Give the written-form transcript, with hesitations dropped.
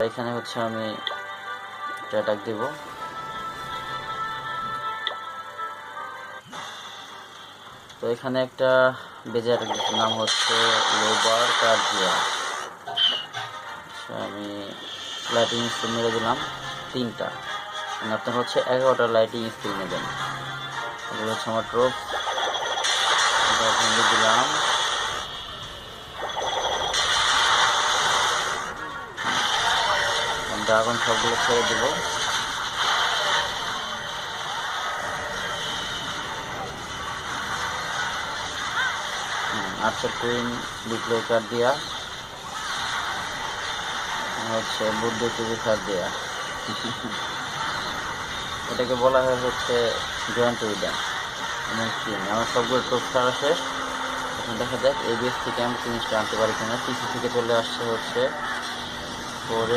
এখানে হচ্ছে আমি অ্যাটাক দেব। তো এখানে একটা বেজার নাম হচ্ছে লোবার কার্জিয়া। আমি লাইটিং স্কিল মেরে দিলাম 3টা, মানে আপনার হচ্ছে 11টা লাইটিং স্কিল নেবেন। এগুলো হচ্ছে আমার ট্রোপ, এটা ভেঙে দিলাম। ড্রাগন সবগুলো ছেড়ে দেব। আর্চার কুইন ডিপ্লয় কার্ড দিয়া হচ্ছে বুদ্ধ চুরি কার্ড দেয়া। এটাকে বলা হয় হচ্ছে জয়েন্ট উইডান। আমার সবগুলো ট্রোপ ছাড়া শেষ। এখন দেখা যাক এবিএস থেকে আমি জিনিসটা আনতে পারি কিনা। পিসি থেকে চলে আসছে হচ্ছে 4